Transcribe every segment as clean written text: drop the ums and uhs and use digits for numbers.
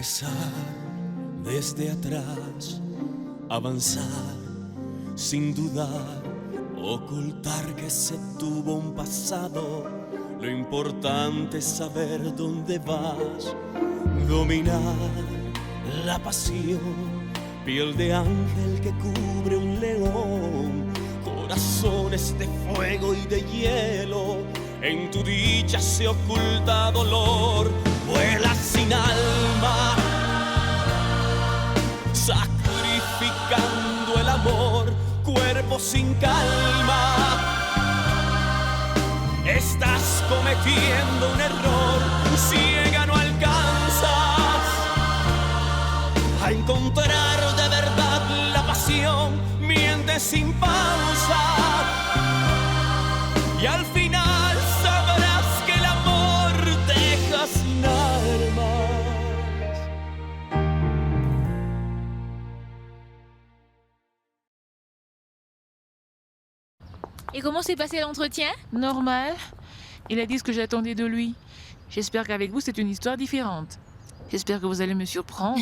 Empezar desde atrás, avanzar sin dudar, ocultar que se tuvo un pasado. Lo importante es saber dónde vas, dominar la pasión, piel de ángel que cubre un león, corazones de fuego y de hielo. En tu dicha se oculta dolor, vuela sin alma, sacrificando el amor, cuerpo sin calma. Estás cometiendo un error, ciega no alcanzas a encontrar de verdad la pasión, mientes sin pausa y al final sabrás que el amor deja sin armas. Et comment s'est passé l'entretien? Normal. Il a dit ce que j'attendais de lui. J'espère qu'avec vous, c'est une histoire différente. J'espère que vous allez me surprendre.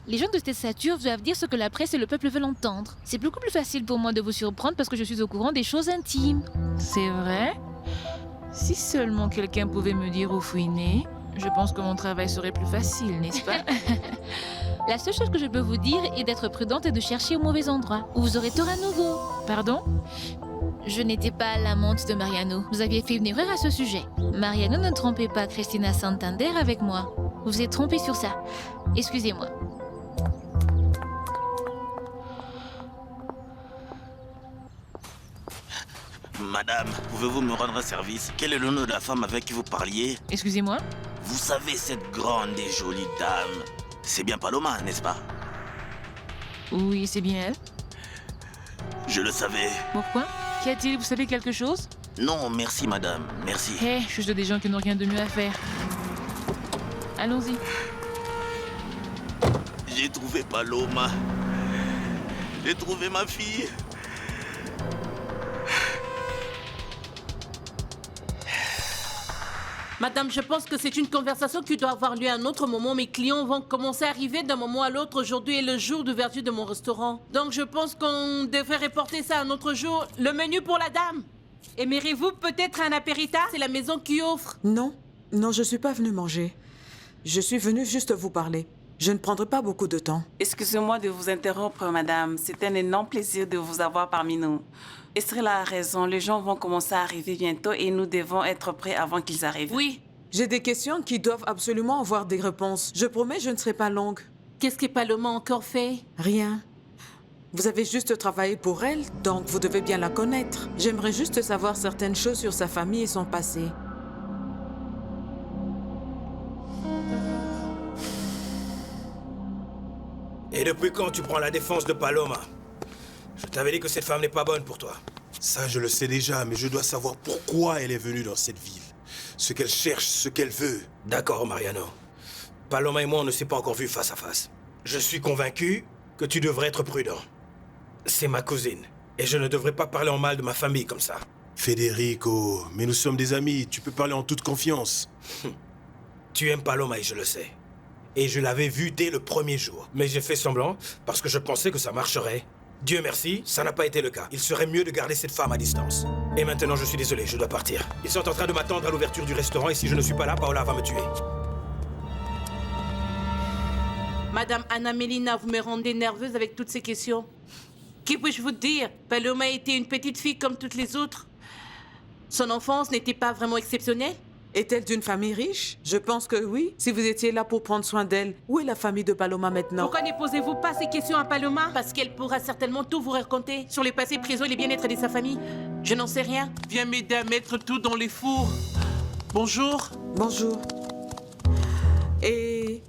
Les gens de cette stature doivent dire ce que la presse et le peuple veulent entendre. C'est beaucoup plus facile pour moi de vous surprendre parce que je suis au courant des choses intimes. C'est vrai? Si seulement quelqu'un pouvait me dire où fouiner, je pense que mon travail serait plus facile, n'est-ce pas? La seule chose que je peux vous dire est d'être prudente et de chercher au mauvais endroit, où vous aurez tort à nouveau. Pardon? Je n'étais pas l'amante de Mariano. Vous aviez fait une erreur à ce sujet. Mariano ne trompait pas Cristina Santander avec moi. Vous vous êtes trompé sur ça. Excusez-moi. Madame, pouvez-vous me rendre un service? Quel est le nom de la femme avec qui vous parliez? Excusez-moi? Vous savez, cette grande et jolie dame, c'est bien Paloma, n'est-ce pas? Oui, c'est bien elle. Je le savais. Pourquoi? Qu'y a-t-il? Vous savez quelque chose? Non, merci madame, merci. Hé, je suis des gens qui n'ont rien de mieux à faire. Allons-y. J'ai trouvé Paloma. J'ai trouvé ma fille. Madame, je pense que c'est une conversation qui doit avoir lieu à un autre moment. Mes clients vont commencer à arriver d'un moment à l'autre. Aujourd'hui est le jour d'ouverture de mon restaurant. Donc je pense qu'on devrait reporter ça à un autre jour. Le menu pour la dame. Aimerez-vous peut-être un apéritif? C'est la maison qui offre. Non, je suis pas venue manger. Je suis venue juste vous parler. Je ne prendrai pas beaucoup de temps. Excusez-moi de vous interrompre, madame. C'est un énorme plaisir de vous avoir parmi nous. Estrella a raison. Les gens vont commencer à arriver bientôt et nous devons être prêts avant qu'ils arrivent. Oui. J'ai des questions qui doivent absolument avoir des réponses. Je promets, je ne serai pas longue. Qu'est-ce que Paloma a encore fait? Rien. Vous avez juste travaillé pour elle, donc vous devez bien la connaître. J'aimerais juste savoir certaines choses sur sa famille et son passé. Et depuis quand tu prends la défense de Paloma? Je t'avais dit que cette femme n'est pas bonne pour toi. Ça, je le sais déjà, mais je dois savoir pourquoi elle est venue dans cette ville. Ce qu'elle cherche, ce qu'elle veut. D'accord, Mariano. Paloma et moi, on ne s'est pas encore vus face à face. Je suis convaincu que tu devrais être prudent. C'est ma cousine. Et je ne devrais pas parler en mal de ma famille comme ça. Federico, mais nous sommes des amis. Tu peux parler en toute confiance. Tu aimes Paloma et je le sais. Et je l'avais vue dès le premier jour. Mais j'ai fait semblant parce que je pensais que ça marcherait. Dieu merci, ça n'a pas été le cas. Il serait mieux de garder cette femme à distance. Et maintenant, je suis désolé, je dois partir. Ils sont en train de m'attendre à l'ouverture du restaurant et si je ne suis pas là, Paola va me tuer. Madame Anna Melina, vous me rendez nerveuse avec toutes ces questions. Que puis-je vous dire? Paloma était une petite fille comme toutes les autres. Son enfance n'était pas vraiment exceptionnelle. Est-elle d'une famille riche? Je pense que oui. Si vous étiez là pour prendre soin d'elle, où est la famille de Paloma maintenant? Pourquoi ne posez-vous pas ces questions à Paloma? Parce qu'elle pourra certainement tout vous raconter sur les passés présents et les bien-être de sa famille. Je n'en sais rien. Viens m'aider à mettre tout dans les fours. Bonjour. Bonjour. Et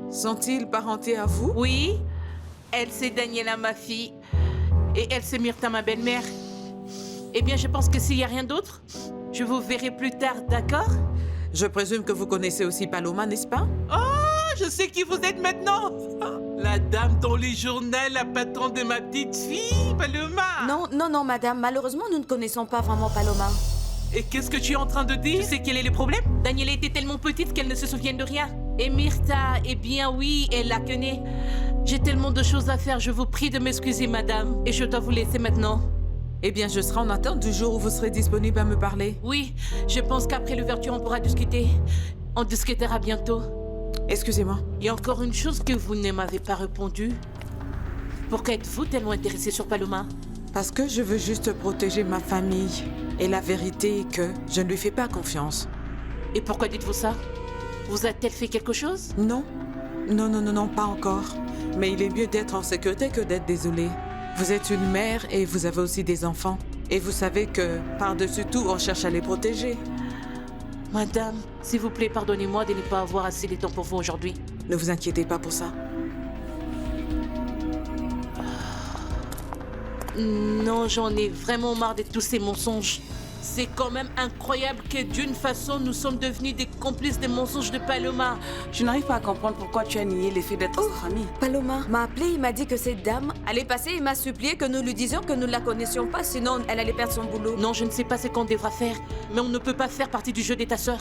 sont-ils parentés à vous? Oui. Elle, c'est Daniela, ma fille. Et elle, c'est Myrtha, ma belle-mère. Eh bien, je pense que s'il n'y a rien d'autre, je vous verrai plus tard, d'accord? Je présume que vous connaissez aussi Paloma, n'est-ce pas? Oh, je sais qui vous êtes maintenant. La dame dans les journaux, la patronne de ma petite fille, Paloma. Non, madame. Malheureusement, nous ne connaissons pas vraiment Paloma. Et qu'est-ce que tu es en train de dire? Tu sais quel est le problème? Daniela était tellement petite qu'elle ne se souvient de rien. Et Myrta, eh bien oui, elle la connaît. J'ai tellement de choses à faire, je vous prie de m'excuser, madame. Et je dois vous laisser maintenant. Eh bien, je serai en attente du jour où vous serez disponible à me parler. Oui, je pense qu'après l'ouverture, on pourra discuter. On discutera bientôt. Excusez-moi. Il y a encore une chose que vous ne m'avez pas répondu. Pourquoi êtes-vous tellement intéressé sur Paloma? Parce que je veux juste protéger ma famille. Et la vérité est que je ne lui fais pas confiance. Et pourquoi dites-vous ça? Vous a-t-elle fait quelque chose? Non. Non, pas encore. Mais il est mieux d'être en sécurité que d'être désolé. Vous êtes une mère et vous avez aussi des enfants. Et vous savez que, par-dessus tout, on cherche à les protéger. Madame, s'il vous plaît, pardonnez-moi de ne pas avoir assez de temps pour vous aujourd'hui. Ne vous inquiétez pas pour ça. Non, j'en ai vraiment marre de tous ces mensonges. C'est quand même incroyable que d'une façon, nous sommes devenus des complices des mensonges de Paloma. Je n'arrive pas à comprendre pourquoi tu as nié le fait d'être sa famille. Paloma m'a appelé, il m'a dit que cette dame allait passer et m'a supplié que nous lui disions que nous ne la connaissions pas, sinon elle allait perdre son boulot. Non, je ne sais pas ce qu'on devra faire, mais on ne peut pas faire partie du jeu de ta sœur.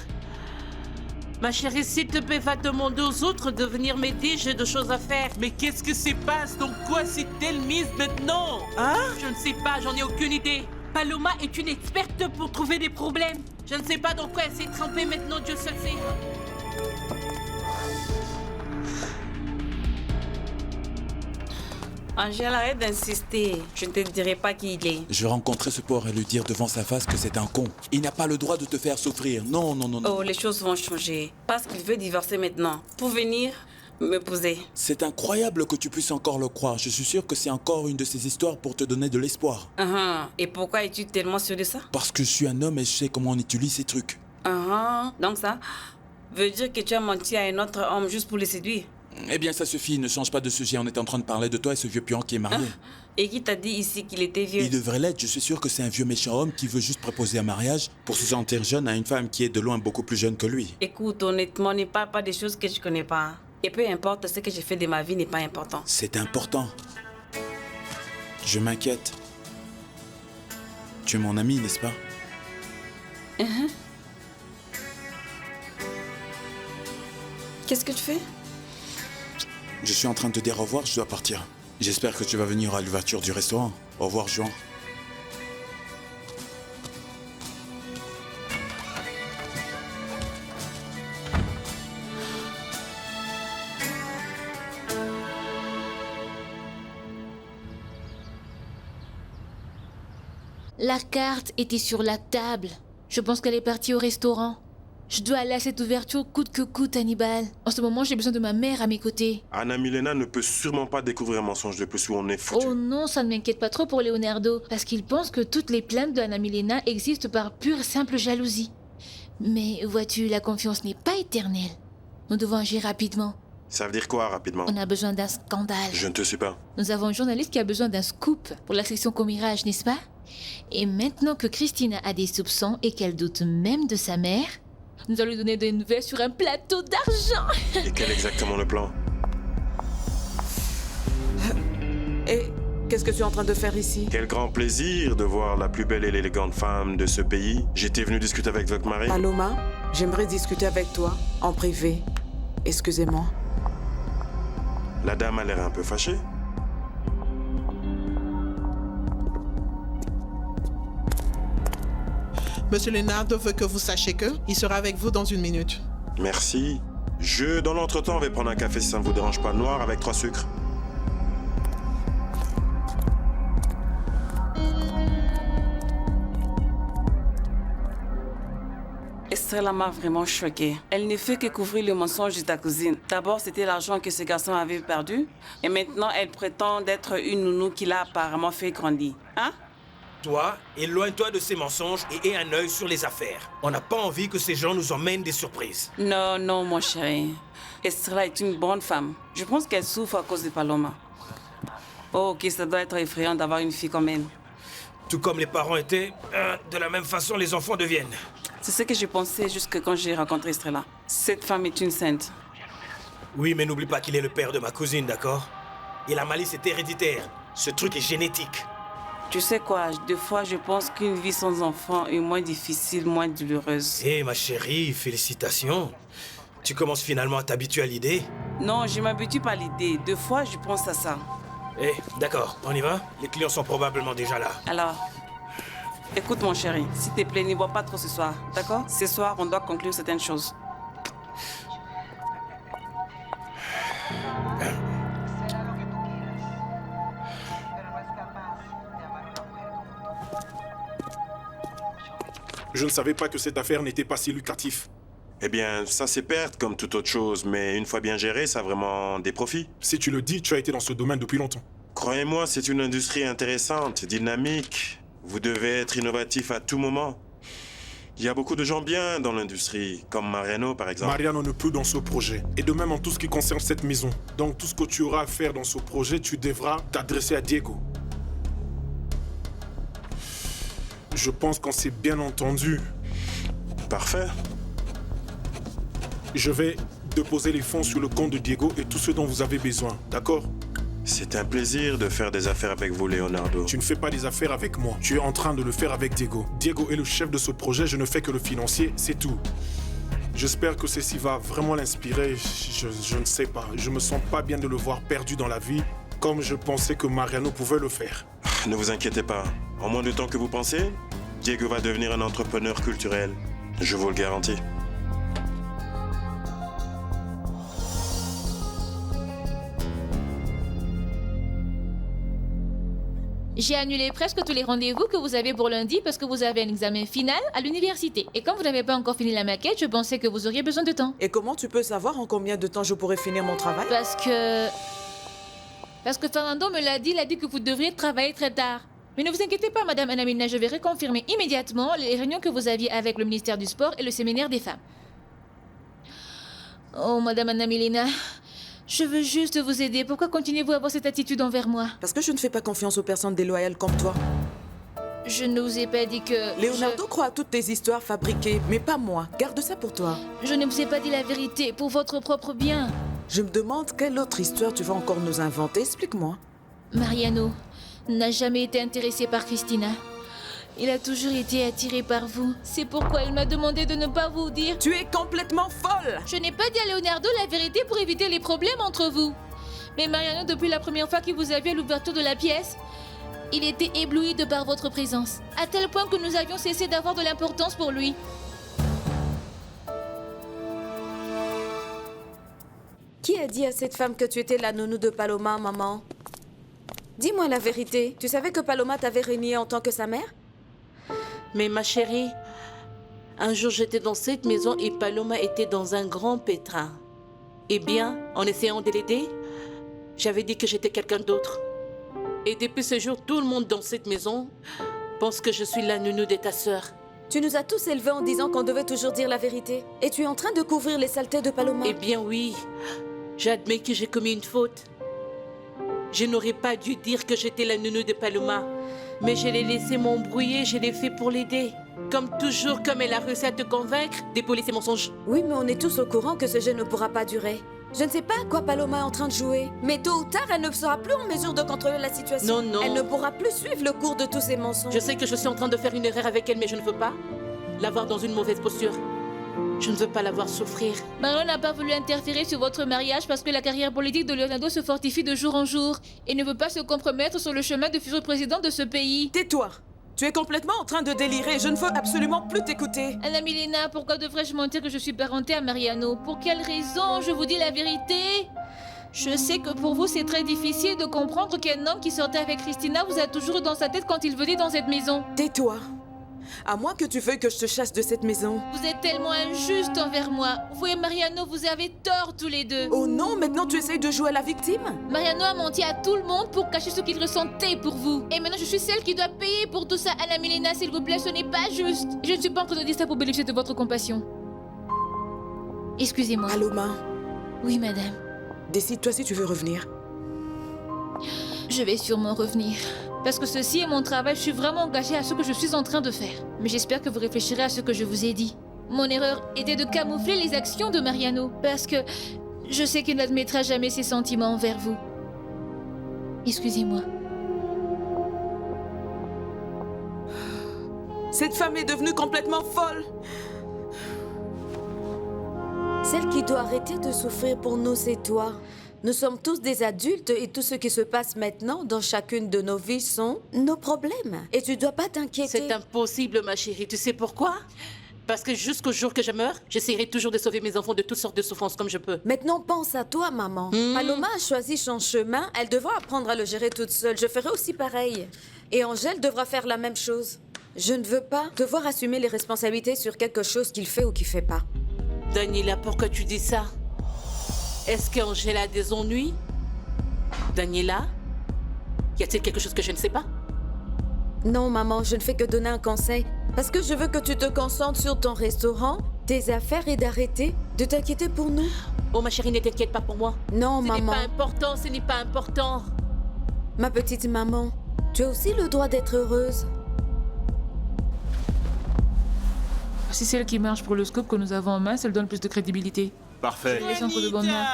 Ma chérie, s'il te plaît, va demander aux autres de venir m'aider, j'ai de choses à faire. Mais qu'est-ce que se passe? Dans quoi s'est-elle mise maintenant? Hein? Je ne sais pas, j'en ai aucune idée. Paloma est une experte pour trouver des problèmes. Je ne sais pas dans quoi elle s'est trempée maintenant, Dieu seul sait. Angèle, arrête d'insister. Je ne te dirai pas qui il est. Je vais rencontrer ce porc et lui dire devant sa face que c'est un con. Il n'a pas le droit de te faire souffrir. Non. Oh, les choses vont changer. Parce qu'il veut divorcer maintenant. Pour venir m'épouser. C'est incroyable que tu puisses encore le croire. Je suis sûr que c'est encore une de ces histoires pour te donner de l'espoir. Et pourquoi es-tu tellement sûr de ça? Parce que je suis un homme et je sais comment on utilise ces trucs. Donc ça veut dire que tu as menti à un autre homme juste pour le séduire? Eh bien, ça suffit, ne change pas de sujet. On est en train de parler de toi et ce vieux pion qui est marié. Et qui t'a dit ici qu'il était vieux? Il devrait l'être. Je suis sûr que c'est un vieux méchant homme qui veut juste proposer un mariage pour se sentir jeune à une femme qui est de loin beaucoup plus jeune que lui. Écoute, honnêtement, ne parle pas des choses que je connais pas. Et peu importe, ce que j'ai fait de ma vie n'est pas important. C'est important. Je m'inquiète. Tu es mon ami, n'est-ce pas? Qu'est-ce que tu fais? Je suis en train de te dire au revoir, je dois partir. J'espère que tu vas venir à l'ouverture du restaurant. Au revoir, Juan. La carte était sur la table. Je pense qu'elle est partie au restaurant. Je dois aller à cette ouverture coûte que coûte, Hannibal. En ce moment, j'ai besoin de ma mère à mes côtés. Anna Milena ne peut sûrement pas découvrir un mensonge de plus où on est foutu. Oh non, ça ne m'inquiète pas trop pour Leonardo, parce qu'il pense que toutes les plaintes de Anna Milena existent par pure simple jalousie. Mais vois-tu, la confiance n'est pas éternelle. Nous devons agir rapidement. Ça veut dire quoi, rapidement? On a besoin d'un scandale. Je ne te suis pas. Nous avons un journaliste qui a besoin d'un scoop pour la section commérage, n'est-ce pas? Et maintenant que Christina a des soupçons et qu'elle doute même de sa mère, nous allons lui donner des nouvelles sur un plateau d'argent. Et quel est exactement le plan? Et qu'est-ce que tu es en train de faire ici? Quel grand plaisir de voir la plus belle et l'élégante femme de ce pays. J'étais venu discuter avec votre mari. Paloma, j'aimerais discuter avec toi, en privé. Excusez-moi. La dame a l'air un peu fâchée. Monsieur Leonardo veut que vous sachiez que il sera avec vous dans une minute. Merci. Dans l'entretemps, vais prendre un café si ça ne vous dérange pas, noir avec 3 sucres. Estrella m'a vraiment choquée. Elle ne fait que couvrir le mensonge de ta cousine. D'abord, c'était l'argent que ce garçon avait perdu. Et maintenant, elle prétend être une nounou qu'il a apparemment fait grandir. Hein? Toi, éloigne-toi de ces mensonges et aie un œil sur les affaires. On n'a pas envie que ces gens nous emmènent des surprises. Non, mon chéri. Estrella est une bonne femme. Je pense qu'elle souffre à cause de Paloma. Oh, ok, ça doit être effrayant d'avoir une fille comme elle. Tout comme les parents étaient, de la même façon les enfants deviennent. C'est ce que j'ai pensé jusque quand j'ai rencontré Estrella. Cette femme est une sainte. Oui, mais n'oublie pas qu'il est le père de ma cousine, d'accord? Et la malice est héréditaire. Ce truc est génétique. Tu sais quoi, des fois je pense qu'une vie sans enfant est moins difficile, moins douloureuse. Eh, ma chérie, félicitations. Tu commences finalement à t'habituer à l'idée? Non, je m'habitue pas à l'idée. 2 fois, je pense à ça. Eh, d'accord, on y va? Les clients sont probablement déjà là. Alors, écoute mon chéri, s'il te plaît, n'y bois pas trop ce soir, d'accord? Ce soir, on doit conclure certaines choses. Je ne savais pas que cette affaire n'était pas si lucrative. Eh bien, ça c'est perdre comme toute autre chose, mais une fois bien géré, ça a vraiment des profits. Si tu le dis, tu as été dans ce domaine depuis longtemps. Croyez-moi, c'est une industrie intéressante, dynamique. Vous devez être innovatif à tout moment. Il y a beaucoup de gens bien dans l'industrie, comme Mariano par exemple. Mariano ne peut dans ce projet. Et de même en tout ce qui concerne cette maison. Donc tout ce que tu auras à faire dans ce projet, tu devras t'adresser à Diego. Je pense qu'on s'est bien entendu. Parfait. Je vais déposer les fonds sur le compte de Diego et tout ce dont vous avez besoin, d'accord? C'est un plaisir de faire des affaires avec vous, Leonardo. Tu ne fais pas des affaires avec moi. Tu es en train de le faire avec Diego. Diego est le chef de ce projet, je ne fais que le financier, c'est tout. J'espère que ceci va vraiment l'inspirer. Je ne sais pas. Je me sens pas bien de le voir perdu dans la vie, comme je pensais que Mariano pouvait le faire. Ne vous inquiétez pas. En moins de temps que vous pensez, Diego va devenir un entrepreneur culturel. Je vous le garantis. J'ai annulé presque tous les rendez-vous que vous avez pour lundi parce que vous avez un examen final à l'université. Et comme vous n'avez pas encore fini la maquette, je pensais que vous auriez besoin de temps. Et comment tu peux savoir en combien de temps je pourrais finir mon travail? Parce que Fernando me l'a dit, il a dit que vous devriez travailler très tard. Mais ne vous inquiétez pas, Madame Anamina, je vais reconfirmer immédiatement les réunions que vous aviez avec le ministère du Sport et le séminaire des femmes. Oh, Madame Anamilina, je veux juste vous aider. Pourquoi continuez-vous à avoir cette attitude envers moi? Parce que je ne fais pas confiance aux personnes déloyales comme toi. Je ne vous ai pas dit que... Leonardo croit à toutes tes histoires fabriquées, mais pas moi. Garde ça pour toi. Je ne vous ai pas dit la vérité pour votre propre bien. Je me demande quelle autre histoire tu vas encore nous inventer. Explique-moi. Mariano n'a jamais été intéressé par Christina. Il a toujours été attiré par vous. C'est pourquoi il m'a demandé de ne pas vous dire... Tu es complètement folle! Je n'ai pas dit à Leonardo la vérité pour éviter les problèmes entre vous. Mais Mariano, depuis la première fois qu'il vous a vu à l'ouverture de la pièce, il était ébloui de par votre présence. À tel point que nous avions cessé d'avoir de l'importance pour lui. Qui a dit à cette femme que tu étais la nounou de Paloma, maman? Dis-moi la vérité. Tu savais que Paloma t'avait renié en tant que sa mère? Mais ma chérie, un jour j'étais dans cette maison et Paloma était dans un grand pétrin. Eh bien, en essayant de l'aider, j'avais dit que j'étais quelqu'un d'autre. Et depuis ce jour, tout le monde dans cette maison pense que je suis la nounou de ta sœur. Tu nous as tous élevés en disant qu'on devait toujours dire la vérité. Et tu es en train de couvrir les saletés de Paloma. Eh bien oui, j'admets que j'ai commis une faute. Je n'aurais pas dû dire que j'étais la nounou de Paloma. Mais je l'ai laissé m'embrouiller, je l'ai fait pour l'aider. Comme toujours, comme elle a réussi à te convaincre d'épauler ses mensonges. Oui, mais on est tous au courant que ce jeu ne pourra pas durer. Je ne sais pas à quoi Paloma est en train de jouer. Mais tôt ou tard, elle ne sera plus en mesure de contrôler la situation. Non, non. Elle ne pourra plus suivre le cours de tous ces mensonges. Je sais que je suis en train de faire une erreur avec elle, mais je ne veux pas l'avoir dans une mauvaise posture. Je ne veux pas la voir souffrir. Marlon n'a pas voulu interférer sur votre mariage parce que la carrière politique de Leonardo se fortifie de jour en jour et ne veut pas se compromettre sur le chemin de futur président de ce pays. Tais-toi! Tu es complètement en train de délirer. Je ne veux absolument plus t'écouter. Anna Milena, pourquoi devrais-je mentir que je suis parentée à Mariano? Pour quelle raison? Je vous dis la vérité. Je sais que pour vous, c'est très difficile de comprendre qu'un homme qui sortait avec Christina vous a toujours eu dans sa tête quand il venait dans cette maison. Tais-toi. À moins que tu veuilles que je te chasse de cette maison. Vous êtes tellement injuste envers moi. Vous et Mariano, vous avez tort tous les deux. Oh non, maintenant tu essayes de jouer à la victime? Mariano a menti à tout le monde pour cacher ce qu'il ressentait pour vous. Et maintenant, je suis celle qui doit payer pour tout ça. Anna Milena, s'il vous plaît, ce n'est pas juste. Je ne suis pas en train de dire ça pour bénéficier de votre compassion. Excusez-moi. Paloma. Oui, madame. Décide-toi si tu veux revenir. Je vais sûrement revenir. Parce que ceci est mon travail, je suis vraiment engagée à ce que je suis en train de faire. Mais j'espère que vous réfléchirez à ce que je vous ai dit. Mon erreur était de camoufler les actions de Mariano. Parce que je sais qu'il n'admettra jamais ses sentiments envers vous. Excusez-moi. Cette femme est devenue complètement folle. Celle qui doit arrêter de souffrir pour nous, c'est toi. Nous sommes tous des adultes et tout ce qui se passe maintenant dans chacune de nos vies sont nos problèmes. Et tu dois pas t'inquiéter. C'est impossible, ma chérie. Tu sais pourquoi? Parce que jusqu'au jour que je meurs, j'essaierai toujours de sauver mes enfants de toutes sortes de souffrances comme je peux. Maintenant, pense à toi, maman. Paloma a choisi son chemin. Elle devra apprendre à le gérer toute seule. Je ferai aussi pareil. Et Angèle devra faire la même chose. Je ne veux pas devoir assumer les responsabilités sur quelque chose qu'il fait ou qu'il fait pas. Daniela, pourquoi tu dis ça? Est-ce qu'Angèle a des ennuis? Daniela? Y a-t-il quelque chose que je ne sais pas? Non, maman, je ne fais que donner un conseil. Parce que je veux que tu te concentres sur ton restaurant, tes affaires et d'arrêter de t'inquiéter pour nous. Oh, ma chérie, ne t'inquiète pas pour moi. Non, maman. Ce n'est pas important, ce n'est pas important. Ma petite maman, tu as aussi le droit d'être heureuse. Si c'est elle qui marche pour le scoop que nous avons en main, elle donne plus de crédibilité. Parfait. Les entre de bonnes mains.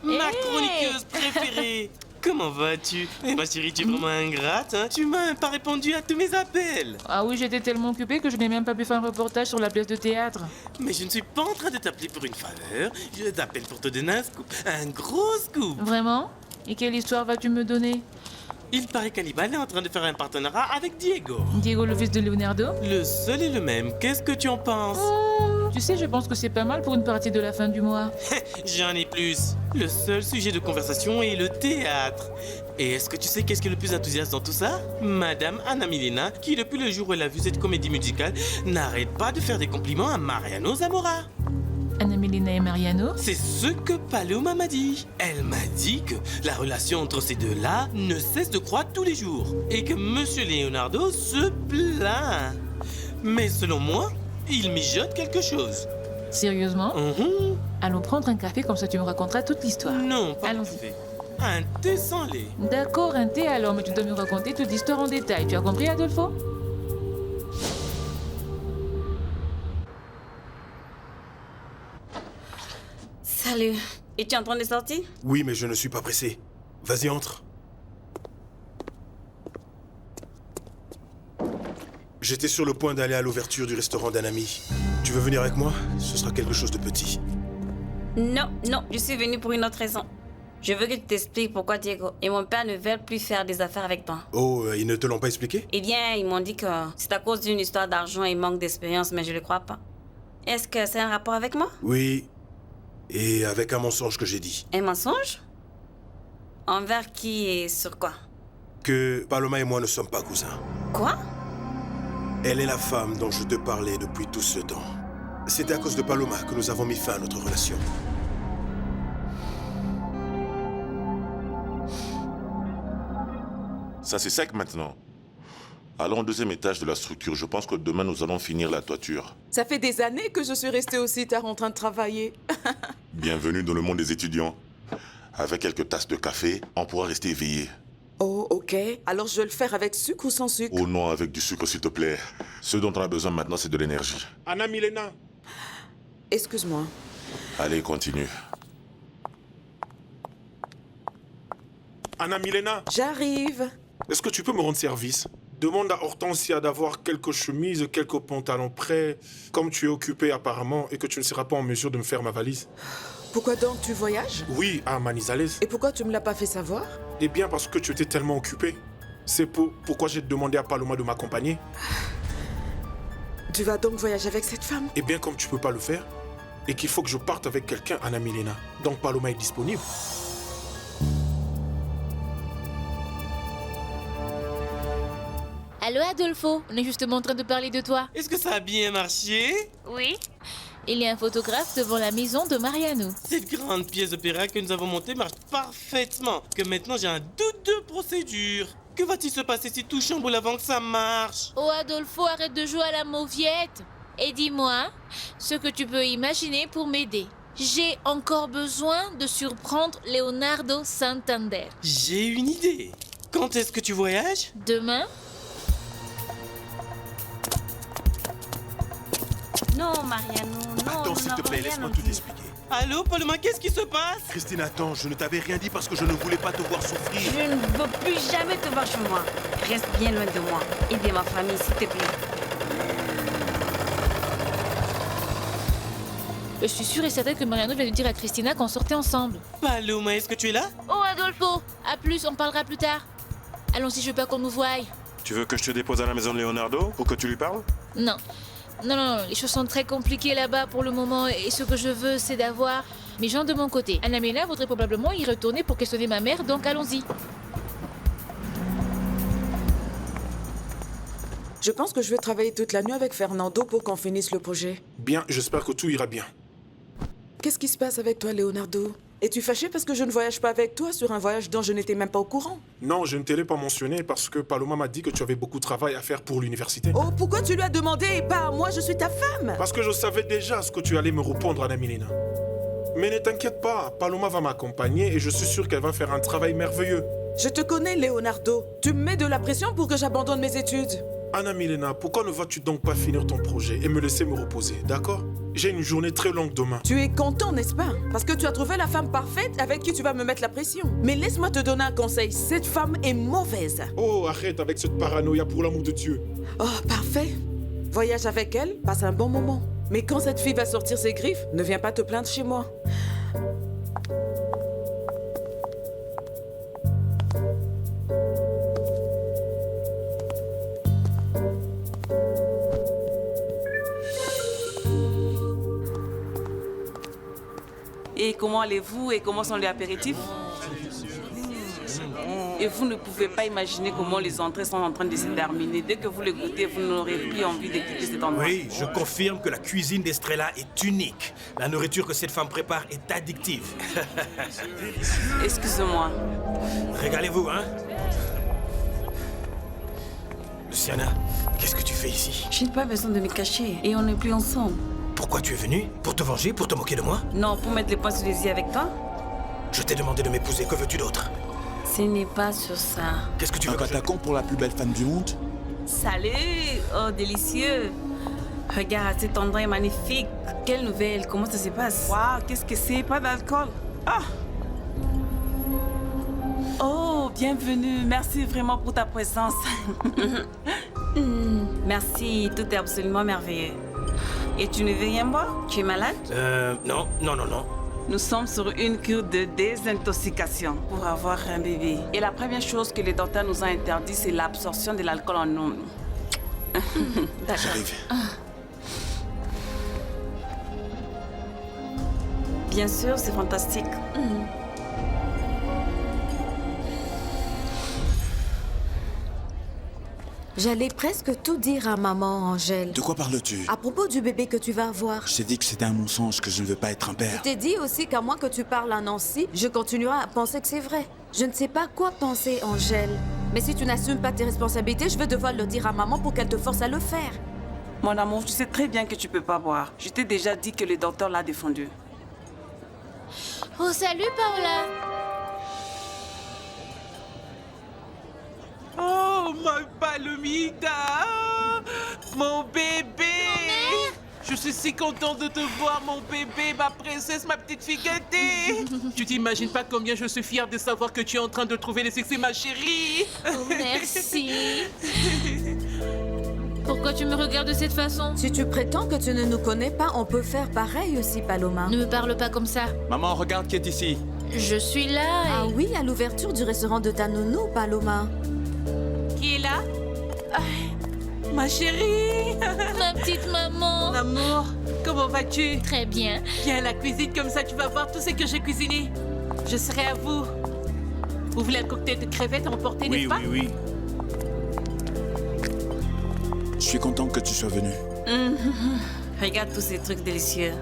Ma chroniqueuse préférée. Comment vas-tu? Eh ma chérie, tu es vraiment ingrate, hein? Tu m'as pas répondu à tous mes appels. Ah oui, j'étais tellement occupée que je n'ai même pas pu faire un reportage sur la pièce de théâtre. Mais je ne suis pas en train de t'appeler pour une faveur. Je t'appelle pour te donner un scoop. Un gros scoop. Vraiment? Et quelle histoire vas-tu me donner? Il paraît qu'Hannibal est en train de faire un partenariat avec Diego. Diego, le fils de Leonardo? Le seul et le même. Qu'est-ce que tu en penses? Tu sais, je pense que c'est pas mal pour une partie de la fin du mois. J'en ai plus. Le seul sujet de conversation est le théâtre. Et est-ce que tu sais qu'est-ce qui est le plus enthousiaste dans tout ça? Madame Anna Milena, qui depuis le jour où elle a vu cette comédie musicale, n'arrête pas de faire des compliments à Mariano Zamora. Anna Milena et Mariano? C'est ce que Paloma m'a dit. Elle m'a dit que la relation entre ces deux-là ne cesse de croître tous les jours. Et que Monsieur Leonardo se plaint. Mais selon moi, il mijote quelque chose. Sérieusement? Allons prendre un café, comme ça tu me raconteras toute l'histoire. Non, pas Allons-y. café. Un thé sans lait. D'accord, un thé alors, mais tu dois me raconter toute l'histoire en détail. Tu as compris, Adolfo? Salut. Es-tu en train de sortir? Oui, mais je ne suis pas pressé. Vas-y, entre. J'étais sur le point d'aller à l'ouverture du restaurant d'un ami. Tu veux venir avec moi? Ce sera quelque chose de petit. Non, non, je suis venue pour une autre raison. Je veux que tu t'expliques pourquoi Diego et mon père ne veulent plus faire des affaires avec toi. Oh, ils ne te l'ont pas expliqué? Eh bien, ils m'ont dit que c'est à cause d'une histoire d'argent et manque d'expérience, mais je ne le crois pas. Est-ce que c'est un rapport avec moi? Oui. Et avec un mensonge que j'ai dit. Un mensonge? Envers qui et sur quoi? Que Paloma et moi ne sommes pas cousins. Quoi? Elle est la femme dont je te parlais depuis tout ce temps. C'était à cause de Paloma que nous avons mis fin à notre relation. Ça, c'est sec maintenant. Allons au deuxième étage de la structure. Je pense que demain, nous allons finir la toiture. Ça fait des années que je suis restée aussi tard en train de travailler. Bienvenue dans le monde des étudiants. Avec quelques tasses de café, on pourra rester éveillé. Oh, ok. Alors je vais le faire avec sucre ou sans sucre? Oh non, avec du sucre, s'il te plaît. Ce dont on a besoin maintenant, c'est de l'énergie. Anna Milena. Excuse-moi. Allez, continue. Anna Milena. J'arrive. Est-ce que tu peux me rendre service? Demande à Hortensia d'avoir quelques chemises, quelques pantalons prêts. Comme tu es occupé apparemment et que tu ne seras pas en mesure de me faire ma valise. Pourquoi donc tu voyages? Oui, à Manizales. Et pourquoi tu me l'as pas fait savoir? Eh bien, parce que tu étais tellement occupé. C'est pourquoi j'ai demandé à Paloma de m'accompagner. Tu vas donc voyager avec cette femme? Eh bien, comme tu peux pas le faire, et qu'il faut que je parte avec quelqu'un, Anna Milena. Donc Paloma est disponible. Allô Adolfo, on est justement en train de parler de toi. Est-ce que ça a bien marché? Oui. Il y a un photographe devant la maison de Mariano. Cette grande pièce d'opéra que nous avons montée marche parfaitement. Que maintenant j'ai un doute de procédure. Que va-t-il se passer si tout chamboule avant que ça marche? Oh Adolfo, arrête de jouer à la mauviette. Et dis-moi ce que tu peux imaginer pour m'aider. J'ai encore besoin de surprendre Leonardo Santander. J'ai une idée. Quand est-ce que tu voyages? Demain? Non, Mariano, non. Attends, s'il te plaît, laisse-moi tout expliquer. Allô, Paloma, qu'est-ce qui se passe? Christine, attends, je ne t'avais rien dit parce que je ne voulais pas te voir souffrir. Je ne veux plus jamais te voir chez moi. Reste bien loin de moi et de ma famille, s'il te plaît. Je suis sûre et certaine que Mariano vient de dire à Christina qu'on sortait ensemble. Paloma, est-ce que tu es là? Oh, Adolfo, à plus, on parlera plus tard. Allons-y, je veux pas qu'on nous voie. Tu veux que je te dépose à la maison de Leonardo pour que tu lui parles? Non. Non, les choses sont très compliquées là-bas pour le moment et ce que je veux, c'est d'avoir mes gens de mon côté. Anna Milena voudrait probablement y retourner pour questionner ma mère, donc allons-y. Je pense que je vais travailler toute la nuit avec Fernando pour qu'on finisse le projet. Bien, j'espère que tout ira bien. Qu'est-ce qui se passe avec toi, Leonardo? Es-tu fâché parce que je ne voyage pas avec toi sur un voyage dont je n'étais même pas au courant? Non, je ne t'ai pas mentionné parce que Paloma m'a dit que tu avais beaucoup de travail à faire pour l'université. Oh, pourquoi tu lui as demandé et pas à moi? Je suis ta femme. Parce que je savais déjà ce que tu allais me répondre, Anna Milena. Mais ne t'inquiète pas, Paloma va m'accompagner et je suis sûr qu'elle va faire un travail merveilleux. Je te connais, Leonardo. Tu me mets de la pression pour que j'abandonne mes études. Anna Milena, pourquoi ne vas-tu donc pas finir ton projet et me laisser me reposer, d'accord? J'ai une journée très longue demain. Tu es content, n'est-ce pas? Parce que tu as trouvé la femme parfaite avec qui tu vas me mettre la pression. Mais laisse-moi te donner un conseil. Cette femme est mauvaise. Oh, arrête avec cette paranoïa pour l'amour de Dieu. Oh, parfait. Voyage avec elle, passe un bon moment. Mais quand cette fille va sortir ses griffes, ne viens pas te plaindre chez moi. Et comment allez-vous et comment sont les apéritifs? Et vous ne pouvez pas imaginer comment les entrées sont en train de se terminer. Dès que vous les goûtez, vous n'aurez plus envie de quitter cet endroit. Oui, je confirme que la cuisine d'Estrella est unique. La nourriture que cette femme prépare est addictive. Excusez-moi. Régalez-vous, hein? Luciana, qu'est-ce que tu fais ici? Je n'ai pas besoin de me cacher et on n'est plus ensemble. Pourquoi tu es venue? Pour te venger? Pour te moquer de moi? Non, pour mettre les points sur les i avec toi. Je t'ai demandé de m'épouser, que veux-tu d'autre? Ce n'est pas sur ça. Qu'est-ce que tu veux? Un patacon pour la plus belle femme du monde? Salut! Oh, délicieux! Regarde, cet endroit est magnifique. Quelle nouvelle? Comment ça se passe? Waouh, qu'est-ce que c'est? Pas d'alcool? Ah! Oh, bienvenue. Merci vraiment pour ta présence. Merci, tout est absolument merveilleux. Et tu ne veux rien boire? Tu es malade? Non. Nous sommes sur une cure de désintoxication pour avoir un bébé. Et la première chose que le docteur nous a interdit, c'est l'absorption de l'alcool en nous. D'accord. J'arrive. Bien sûr, c'est fantastique. J'allais presque tout dire à maman, Angèle. De quoi parles-tu? À propos du bébé que tu vas avoir. Je t'ai dit que c'était un mensonge, que je ne veux pas être un père. Je t'ai dit aussi qu'à moins que tu parles à Nancy, je continuerai à penser que c'est vrai. Je ne sais pas quoi penser, Angèle. Mais si tu n'assumes pas tes responsabilités, je vais devoir le dire à maman pour qu'elle te force à le faire. Mon amour, tu sais très bien que tu peux pas boire. Je t'ai déjà dit que le docteur l'a défendu. Oh, salut, Paola. Oh, ma Palomita! Mon bébé! Je suis si contente de te voir, mon bébé, ma princesse, ma petite fille gâtée! Tu t'imagines pas combien je suis fière de savoir que tu es en train de trouver le succès, ma chérie! Oh, merci. Pourquoi tu me regardes de cette façon? Si tu prétends que tu ne nous connais pas, on peut faire pareil aussi, Paloma. Ne me parle pas comme ça. Maman, regarde qui est ici. Je suis là et... Ah oui, à l'ouverture du restaurant de ta nounou, Paloma. Qui est là? Ah, ma chérie! Ma petite maman. Mon amour, comment vas-tu? Très bien. Viens à la cuisine, comme ça tu vas voir tout ce que j'ai cuisiné. Je serai à vous. Vous voulez un cocktail de crevettes à emporter, n'est-ce pas? Oui. Je suis content que tu sois venu. Regarde tous ces trucs délicieux.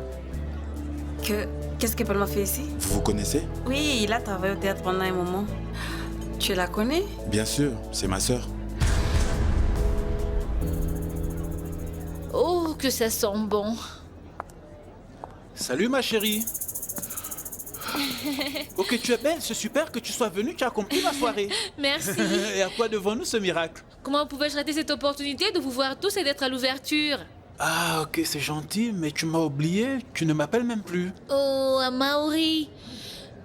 Qu'est-ce que Paloma fait ici? Vous vous connaissez? Oui, il a travaillé au théâtre pendant un moment. Tu la connais? Bien sûr, c'est ma sœur. Oh, que ça sent bon. Salut ma chérie. Ok, tu es belle, c'est super que tu sois venue, tu as accompli ma soirée. Merci. Et à quoi devons-nous ce miracle? Comment pouvais-je rater cette opportunité de vous voir tous et d'être à l'ouverture? Ah ok, c'est gentil, mais tu m'as oublié, tu ne m'appelles même plus. Oh, Amaury.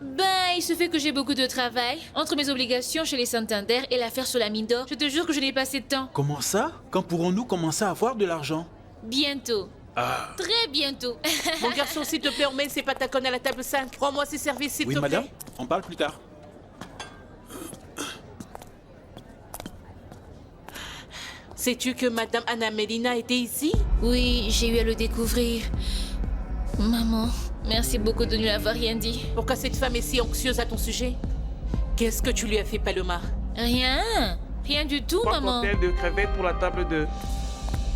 Ben, il se fait que j'ai beaucoup de travail. Entre mes obligations chez les Santander et l'affaire sur la mine d'or, je te jure que je n'ai pas assez de temps. Comment ça? Quand pourrons-nous commencer à avoir de l'argent? Bientôt. Très bientôt. Mon garçon, s'il te plaît, on met ces patacones à la table 5. Prends-moi ces services, s'il te Oui, plaît. madame, on parle plus tard. Sais-tu que Madame Anna Melina était ici? Oui, j'ai eu à le découvrir. Maman, merci beaucoup de ne lui avoir rien dit. Pourquoi cette femme est si anxieuse à ton sujet? Qu'est-ce que tu lui as fait, Paloma? Rien. Rien du tout, maman. Cocktail de crevettes pour la table 2.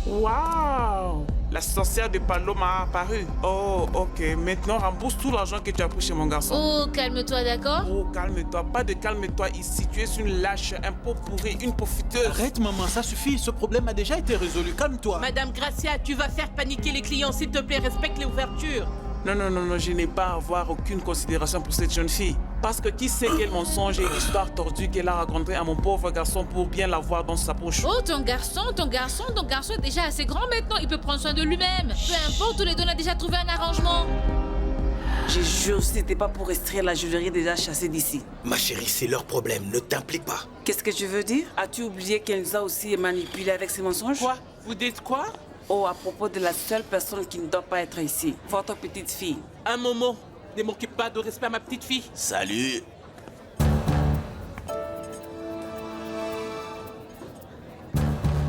Waouh! La sorcière de Paloma a apparu. Oh, ok. Maintenant, rembourse tout l'argent que tu as pris chez mon garçon. Oh, calme-toi, d'accord? Oh, calme-toi. Pas de calme-toi ici. Tu es une lâche, un pot pourri, une profiteuse. Arrête, maman, ça suffit. Ce problème a déjà été résolu. Calme-toi. Madame Gracia, tu vas faire paniquer les clients. S'il te plaît, respecte l'ouverture. Non, non, non, non, je n'ai pas à avoir aucune considération pour cette jeune fille. Parce que qui sait quel mensonge et histoire tordue qu'elle a raconté à mon pauvre garçon pour bien l'avoir dans sa poche. Oh, ton garçon est déjà assez grand maintenant. Il peut prendre soin de lui-même. Peu importe, tous les deux, on a déjà trouvé un arrangement. Je jure, si c'était pas pour extraire la joaillerie déjà chassée d'ici. Ma chérie, c'est leur problème. Ne t'implique pas. Qu'est-ce que tu veux dire? As-tu oublié qu'elle nous a aussi manipulés avec ses mensonges? Quoi? Vous dites quoi? Oh, à propos de la seule personne qui ne doit pas être ici, votre petite fille. Un moment. Ne manquez pas de respect à ma petite fille. Salut.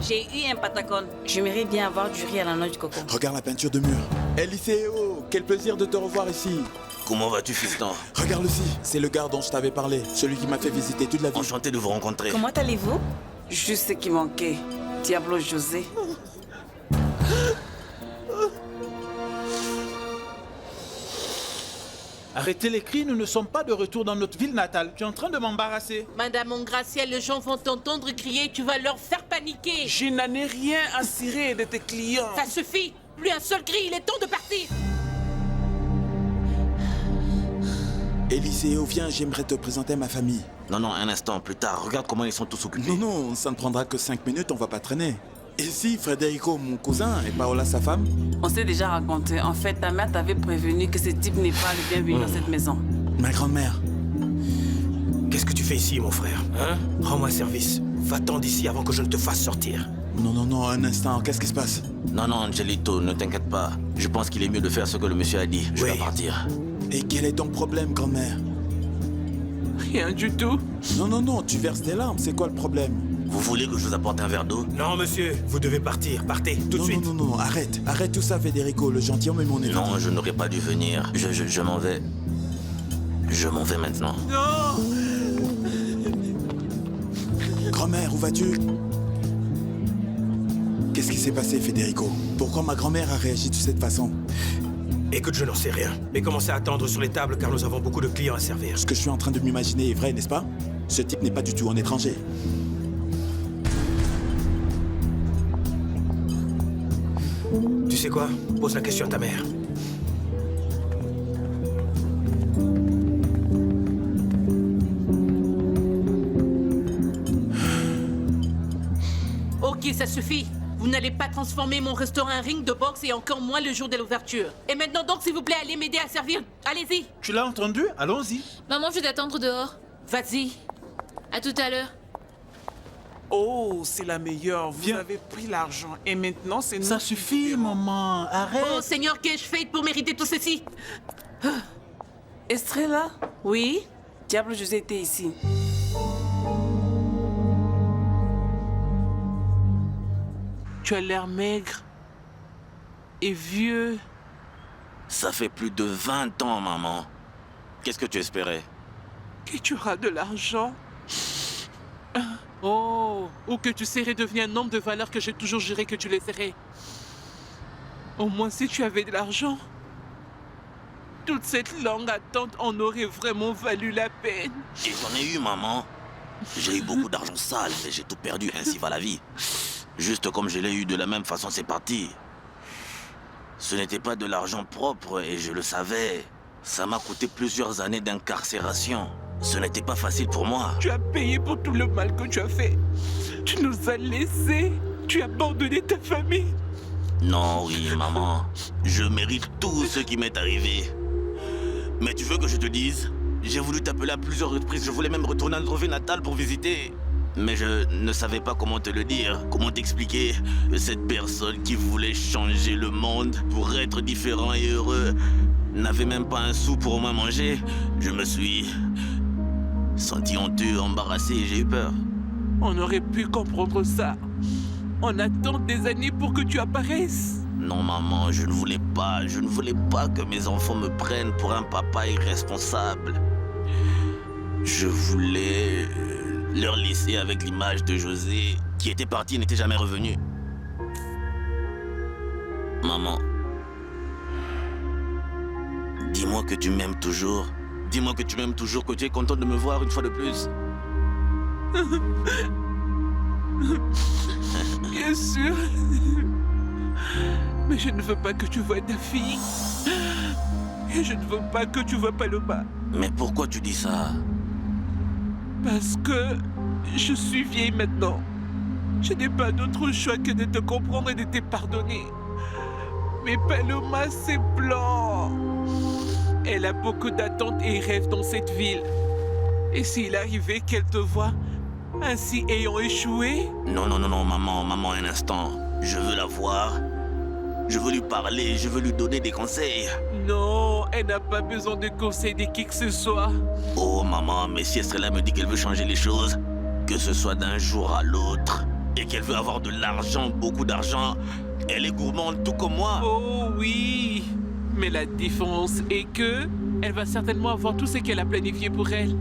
J'ai eu un patacone. J'aimerais bien avoir du riz à la noix du coco. Regarde la peinture de mur. Eliseo, quel plaisir de te revoir ici. Comment vas-tu, fiston? Regarde-le-ci, c'est le gars dont je t'avais parlé, celui qui m'a fait visiter toute la ville. Enchanté de vous rencontrer. Comment allez-vous? Juste ce qui manquait. Diablo José. Arrêtez les cris, nous ne sommes pas de retour dans notre ville natale. Tu es en train de m'embarrasser. Madame Ongracia, les gens vont t'entendre crier. Tu vas leur faire paniquer. Je n'en ai rien à cirer de tes clients. Ça suffit. Plus un seul cri, il est temps de partir. Eliseo, viens, j'aimerais te présenter ma famille. Non, non, un instant, plus tard. Regarde comment ils sont tous occupés. Non, non, ça ne prendra que 5 minutes, on va pas traîner. Ici, Federico, mon cousin, et Paola, sa femme. On s'est déjà raconté. En fait, ta mère t'avait prévenu que ce type n'est pas le bienvenu dans cette maison. Ma grand-mère. Qu'est-ce que tu fais ici, mon frère? Hein? Rends-moi service. Va-t'en d'ici avant que je ne te fasse sortir. Non, non, non, un instant, qu'est-ce qui se passe? Non, non, Angelito, ne t'inquiète pas. Je pense qu'il est mieux de faire ce que le monsieur a dit. Je vais partir. Et quel est ton problème, grand-mère? Rien du tout. Non, non, non, tu verses des larmes, c'est quoi le problème? Vous voulez que je vous apporte un verre d'eau? Non, monsieur, vous devez partir. Partez, tout de suite. Non, non, non, arrête. Arrête tout ça, Federico, le gentilhomme est mon ennemi. Non, je n'aurais pas dû venir. Je m'en vais. Je m'en vais maintenant. Non! Grand-mère, où vas-tu? Qu'est-ce qui s'est passé, Federico? Pourquoi ma grand-mère a réagi de cette façon? Écoute, je n'en sais rien. Mais commencez à attendre sur les tables car nous avons beaucoup de clients à servir. Ce que je suis en train de m'imaginer est vrai, n'est-ce pas? Ce type n'est pas du tout un étranger. Tu sais quoi? Pose la question à ta mère. Ok, ça suffit. Vous n'allez pas transformer mon restaurant en ring de boxe et encore moins le jour de l'ouverture. Et maintenant donc, s'il vous plaît, allez m'aider à servir. Allez-y. Tu l'as entendu? Allons-y. Maman, je vais t'attendre dehors. Vas-y. À tout à l'heure. Oh, c'est la meilleure. Vous avez pris l'argent et maintenant c'est nous. Ça suffit, maman. Arrête. Oh Seigneur, qu'ai-je fait pour mériter tout ceci? Estrella? Oui? Diablo José était ici. Tu as l'air maigre et vieux. Ça fait plus de 20 ans, maman. Qu'est-ce que tu espérais? Que tu auras de l'argent. Oh, ou que tu serais devenu un homme de valeur que j'ai toujours juré que tu le serais. Au moins si tu avais de l'argent, toute cette longue attente en aurait vraiment valu la peine. Et j'en ai eu, maman. J'ai eu beaucoup d'argent sale, mais j'ai tout perdu, ainsi va la vie. Juste comme je l'ai eu de la même façon, c'est parti. Ce n'était pas de l'argent propre et je le savais. Ça m'a coûté plusieurs années d'incarcération. Ce n'était pas facile pour moi. Tu as payé pour tout le mal que tu as fait. Tu nous as laissés. Tu as abandonné ta famille. Non, oui, maman. Je mérite tout ce qui m'est arrivé. Mais tu veux que je te dise? J'ai voulu t'appeler à plusieurs reprises. Je voulais même retourner à notre ville natale pour visiter. Mais je ne savais pas comment te le dire, comment t'expliquer. Cette personne qui voulait changer le monde pour être différent et heureux n'avait même pas un sou pour moi manger. Je me suis senti honteux, embarrassé et j'ai eu peur. On aurait pu comprendre ça. On attend des années pour que tu apparaisses. Non maman, je ne voulais pas que mes enfants me prennent pour un papa irresponsable. Je voulais leur laisser avec l'image de José, qui était parti et n'était jamais revenu. Maman, dis-moi que tu m'aimes toujours. Dis-moi que tu m'aimes toujours, que tu es contente de me voir une fois de plus. Bien sûr. Mais je ne veux pas que tu vois ta fille. Et je ne veux pas que tu vois Paloma. Mais pourquoi tu dis ça? Parce que je suis vieille maintenant. Je n'ai pas d'autre choix que de te comprendre et de te pardonner. Mais Paloma, c'est blanc. Elle a beaucoup d'attentes et rêves dans cette ville. Et s'il arrivait qu'elle te voie ainsi ayant échoué? Non, maman, un instant. Je veux la voir. Je veux lui parler, je veux lui donner des conseils. Non, elle n'a pas besoin de conseils de qui que ce soit. Oh maman, mais si Estrella me dit qu'elle veut changer les choses, que ce soit d'un jour à l'autre, et qu'elle veut avoir de l'argent, beaucoup d'argent, elle est gourmande tout comme moi. Oh oui, mais la différence est que elle va certainement avoir tout ce qu'elle a planifié pour elle.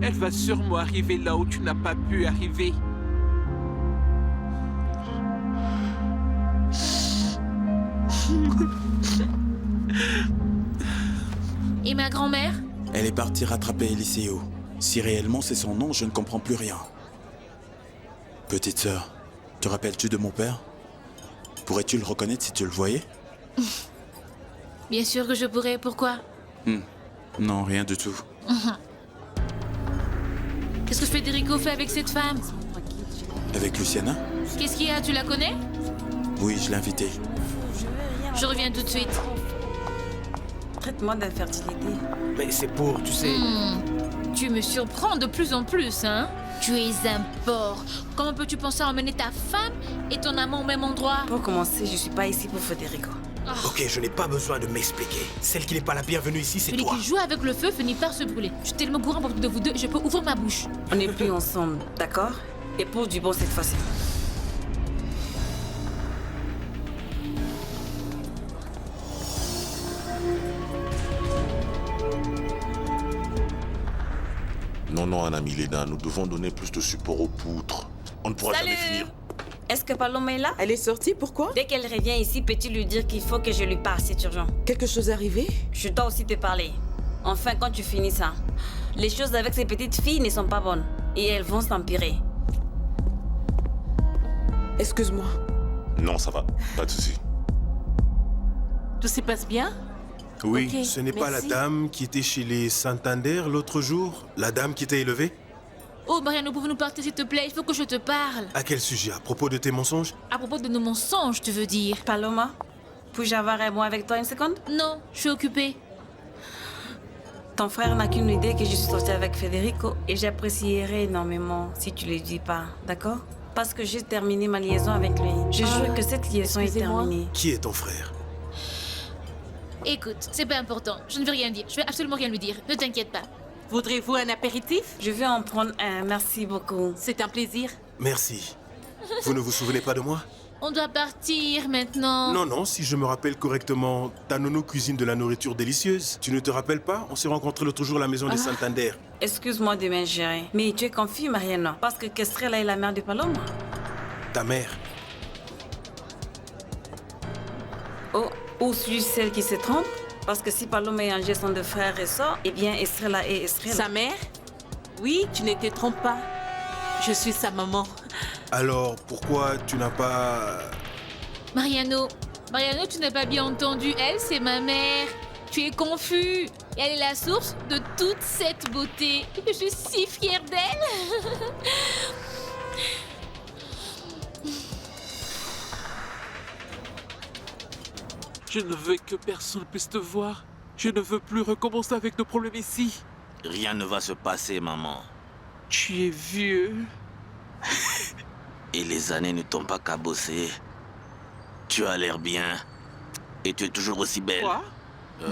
Elle va sûrement arriver là où tu n'as pas pu arriver. Et ma grand-mère? Elle est partie rattraper Eliseo. Si réellement c'est son nom, je ne comprends plus rien. Petite sœur, te rappelles-tu de mon père? Pourrais-tu le reconnaître si tu le voyais? Bien sûr que je pourrais, pourquoi? Non, rien du tout. Qu'est-ce que Federico fait avec cette femme? Avec Luciana? Qu'est-ce qu'il y a, tu la connais? Oui, je l'ai invitée. Je reviens tout de suite. Traitement d'infertilité. Mais c'est pour, tu sais... Tu me surprends de plus en plus, hein? Tu es un porc. Comment peux-tu penser à emmener ta femme et ton amant au même endroit? Pour commencer, je suis pas ici pour Federico. Ok, je n'ai pas besoin de m'expliquer. Celle qui n'est pas la bienvenue ici, c'est Celui toi. qui joue avec le feu finit par se brûler. Je suis tellement gourmand pour de vous deux, je peux ouvrir ma bouche. On n'est plus ensemble, d'accord? Et pour du bon cette fois-ci. Non, Anna Milena, nous devons donner plus de support aux poutres. On ne pourra jamais finir. Est-ce que Paloma est là? Elle est sortie, pourquoi? Dès qu'elle revient ici, peux-tu lui dire qu'il faut que je lui parle, c'est urgent. Quelque chose est arrivé? Je dois aussi te parler. Enfin, quand tu finis ça. Les choses avec ces petites filles ne sont pas bonnes. Et elles vont s'empirer. Excuse-moi. Non, ça va. Pas de souci. Tout se passe bien? Oui, Ok, ce n'est pas la merci. dame qui était chez les Santander l'autre jour? La dame qui t'a élevé? Oh, Mariano, pouvons-nous partir, s'il te plaît? Il faut que je te parle. À quel sujet? À propos de tes mensonges? À propos de nos mensonges, tu veux dire? Paloma, puis-je avoir un mot avec toi une seconde? Non, je suis occupée. Ton frère n'a qu'une idée que je suis sortie avec Federico et j'apprécierais énormément si tu ne le dis pas, d'accord? Parce que j'ai terminé ma liaison avec lui. Je jure que cette liaison est terminée. Qui est ton frère? Écoute, c'est pas important. Je ne vais rien dire. Je vais absolument rien lui dire. Ne t'inquiète pas. Voudrez-vous un apéritif? Je vais en prendre un, merci beaucoup. C'est un plaisir. Merci. Vous ne vous souvenez pas de moi? On doit partir maintenant. Non, si je me rappelle correctement, ta nono cuisine de la nourriture délicieuse. Tu ne te rappelles pas? On s'est rencontrés l'autre jour à la maison des Santander. Excuse-moi de m'ingérer, mais tu es confus, Mariana, parce que Kestrella est la mère de Paloma. Ta mère? Oh, ou suis-je celle qui se trompe? Parce que si Paloma et Angel sont de frères et sœurs, eh bien Estrella est Estrella. Sa mère? Oui, tu ne te trompes pas. Je suis sa maman. Alors, pourquoi tu n'as pas... Mariano, tu n'as pas bien entendu. Elle, c'est ma mère. Tu es confus. Et elle est la source de toute cette beauté. Je suis si fière d'elle. Je ne veux que personne puisse te voir. Je ne veux plus recommencer avec nos problèmes ici. Rien ne va se passer, maman. Tu es vieux. Et les années ne t'ont pas cabossé. Tu as l'air bien. Et tu es toujours aussi belle. Quoi?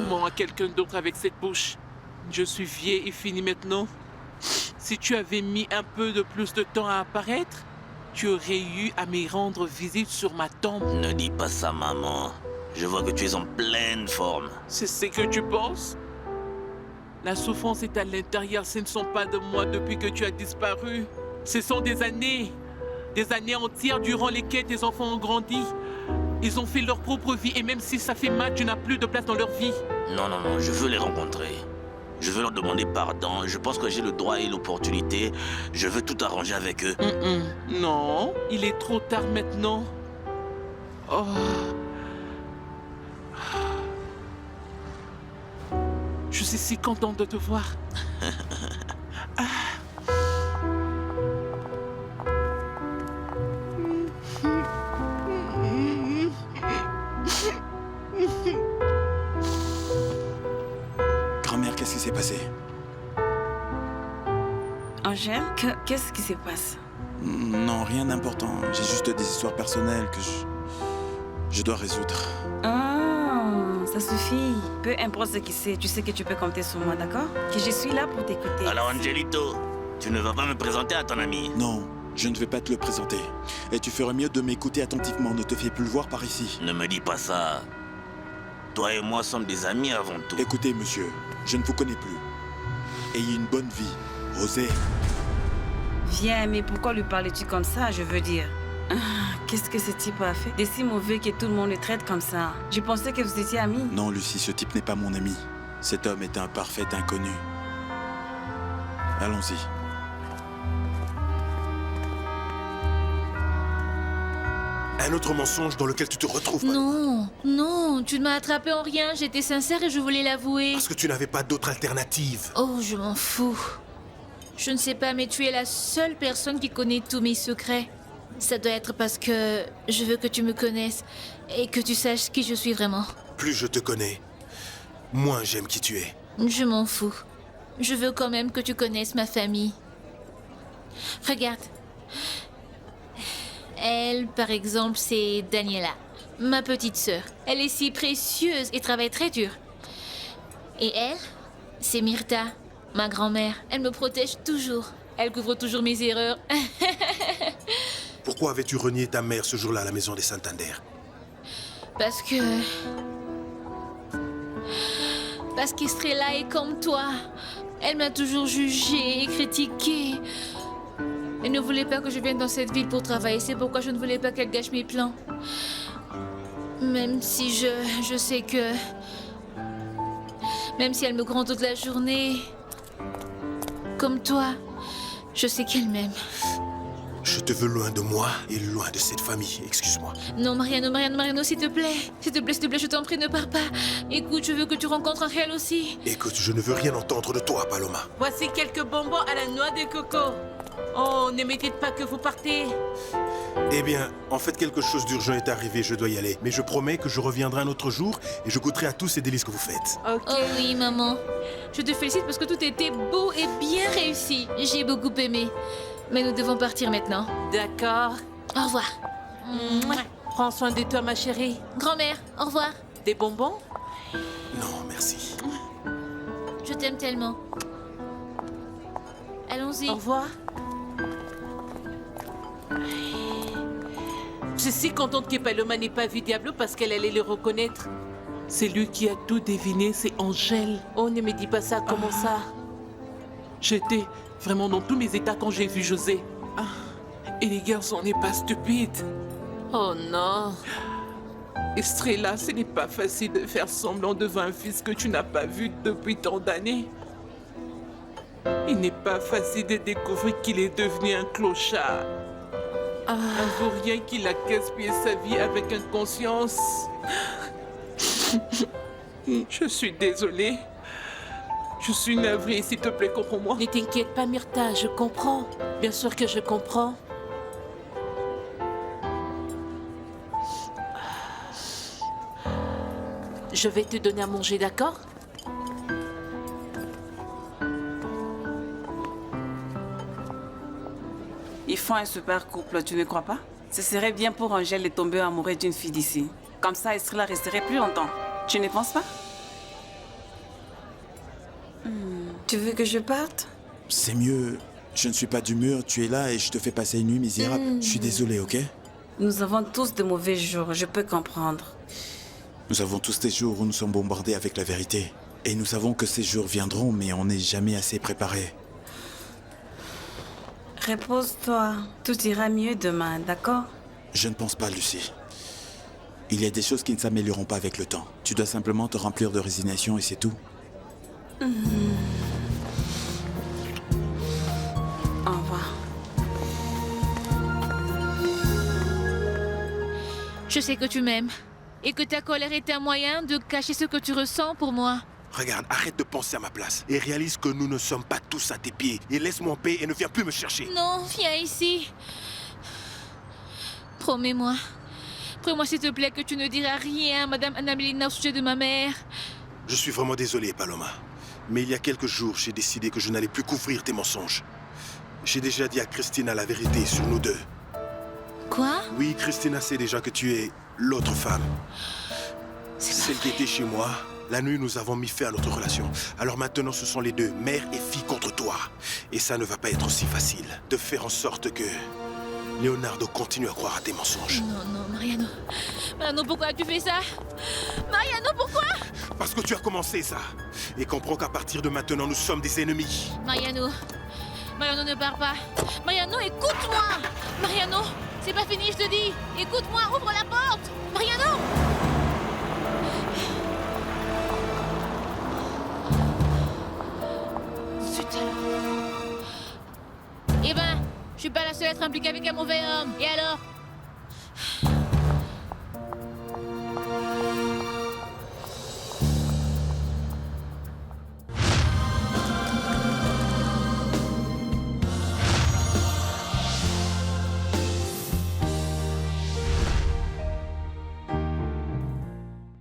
Moi, quelqu'un d'autre avec cette bouche. Je suis vieille et finie maintenant. Si tu avais mis un peu de plus de temps à apparaître, tu aurais eu à me rendre visite sur ma tombe. Ne dis pas ça, maman. Je vois que tu es en pleine forme. C'est ce que tu penses? La souffrance est à l'intérieur, ce ne sont pas de moi depuis que tu as disparu. Ce sont des années entières durant lesquelles tes enfants ont grandi. Ils ont fait leur propre vie et même si ça fait mal, tu n'as plus de place dans leur vie. Non, non, non, je veux les rencontrer. Je veux leur demander pardon. Je pense que j'ai le droit et l'opportunité. Je veux tout arranger avec eux. Non, il est trop tard maintenant. Oh. Je suis si contente de te voir. Grand-mère, qu'est-ce qui s'est passé? Angèle, qu'est-ce qui se passe? Non, rien d'important. J'ai juste des histoires personnelles que je dois résoudre. Ah, ça suffit. Peu importe ce qui c'est, tu sais que tu peux compter sur moi, d'accord? Que je suis là pour t'écouter. Alors, Angelito, tu ne vas pas me présenter à ton ami? Non, je ne vais pas te le présenter. Et tu ferais mieux de m'écouter attentivement. Ne te fais plus le voir par ici. Ne me dis pas ça. Toi et moi sommes des amis avant tout. Écoutez, monsieur, je ne vous connais plus. Ayez une bonne vie. Osez. Viens, mais pourquoi lui parles-tu comme ça, je veux dire? Qu'est-ce que ce type a fait? De si mauvais que tout le monde le traite comme ça. Je pensais que vous étiez amis. Non, Lucie, ce type n'est pas mon ami. Cet homme est un parfait inconnu. Allons-y. Un autre mensonge dans lequel tu te retrouves. Non, non, tu ne m'as attrapé en rien. J'étais sincère et je voulais l'avouer. Parce que tu n'avais pas d'autre alternative. Oh, je m'en fous. Je ne sais pas, mais tu es la seule personne qui connaît tous mes secrets. Ça doit être parce que je veux que tu me connaisses et que tu saches qui je suis vraiment. Plus je te connais, moins j'aime qui tu es. Je m'en fous. Je veux quand même que tu connaisses ma famille. Regarde. Elle, par exemple, c'est Daniela, ma petite sœur. Elle est si précieuse et travaille très dur. Et elle, c'est Myrta, ma grand-mère. Elle me protège toujours. Elle couvre toujours mes erreurs. Pourquoi avais-tu renié ta mère ce jour-là à la maison des Santander? Parce qu'Estrella est comme toi. Elle m'a toujours jugée et critiquée. Elle ne voulait pas que je vienne dans cette ville pour travailler. C'est pourquoi je ne voulais pas qu'elle gâche mes plans. Même si je sais que... Même si elle me gronde toute la journée... Comme toi, je sais qu'elle m'aime. Je te veux loin de moi et loin de cette famille. Excuse-moi. Non, Mariano, s'il te plaît. S'il te plaît, je t'en prie, ne pars pas. Écoute, je veux que tu rencontres Angel aussi. Écoute, je ne veux rien entendre de toi, Paloma. Voici quelques bonbons à la noix de coco. Oh, ne me dites pas que vous partez. Eh bien, en fait, quelque chose d'urgent est arrivé, je dois y aller. Mais je promets que je reviendrai un autre jour et je goûterai à tous ces délices que vous faites. Oh oui, maman. Je te félicite parce que tout était beau et bien réussi. J'ai beaucoup aimé. Mais nous devons partir maintenant. D'accord. Au revoir. Prends soin de toi, ma chérie. Grand-mère, au revoir. Des bonbons? Non, merci. Je t'aime tellement. Allons-y. Au revoir. Je suis contente que Paloma n'ait pas vu Diablo parce qu'elle allait le reconnaître. C'est lui qui a tout deviné, c'est Angèle. Oh, ne me dis pas ça, comment ça? J'étais vraiment dans tous mes états quand j'ai vu José. Et les garçons n'est pas stupide. Oh non. Estrella, ce n'est pas facile de faire semblant devant un fils que tu n'as pas vu depuis tant d'années. Il n'est pas facile de découvrir qu'il est devenu un clochard. Un vaurien qu'il a gaspillé sa vie avec inconscience. Je suis désolée. Je suis navrée, s'il te plaît, comprends-moi. Ne t'inquiète pas, Myrta, je comprends. Bien sûr que je comprends. Je vais te donner à manger, d'accord? Il font un super couple, tu ne crois pas? Ce serait bien pour Angèle de tomber amoureux d'une fille d'ici. Comme ça, Estrella resterait plus longtemps. Tu ne penses pas? Tu veux que je parte? C'est mieux. Je ne suis pas d'humeur, tu es là et je te fais passer une nuit misérable. Je suis désolé, ok? Nous avons tous de mauvais jours, je peux comprendre. Nous avons tous des jours où nous sommes bombardés avec la vérité. Et nous savons que ces jours viendront, mais on n'est jamais assez préparé. Repose-toi. Tout ira mieux demain, d'accord? Je ne pense pas, Lucie. Il y a des choses qui ne s'amélioreront pas avec le temps. Tu dois simplement te remplir de résignation et c'est tout. Au revoir. Je sais que tu m'aimes et que ta colère est un moyen de cacher ce que tu ressens pour moi. Regarde, arrête de penser à ma place et réalise que nous ne sommes pas tous à tes pieds. Et laisse-moi en paix et ne viens plus me chercher. Non, viens ici. Promets-moi. Promets-moi s'il te plaît que tu ne diras rien à Madame Anna-Mélina au sujet de ma mère. Je suis vraiment désolé, Paloma. Mais il y a quelques jours, j'ai décidé que je n'allais plus couvrir tes mensonges. J'ai déjà dit à Christina la vérité sur nous deux. Quoi? Oui, Christina sait déjà que tu es l'autre femme. Celle qui était chez moi. La nuit, nous avons mis fin à notre relation. Alors maintenant, ce sont les deux, mère et fille contre toi. Et ça ne va pas être aussi facile de faire en sorte que Leonardo continue à croire à tes mensonges. Non, Mariano. Mariano, pourquoi tu fais ça? Mariano, pourquoi? Parce que tu as commencé ça. Et comprends qu'à partir de maintenant, nous sommes des ennemis. Mariano. Mariano, ne pars pas. Mariano, écoute-moi. Mariano, c'est pas fini, je te dis. Écoute-moi, ouvre la porte. Mariano. Eh ben, je suis pas la seule à être impliquée avec un mauvais homme. Et alors?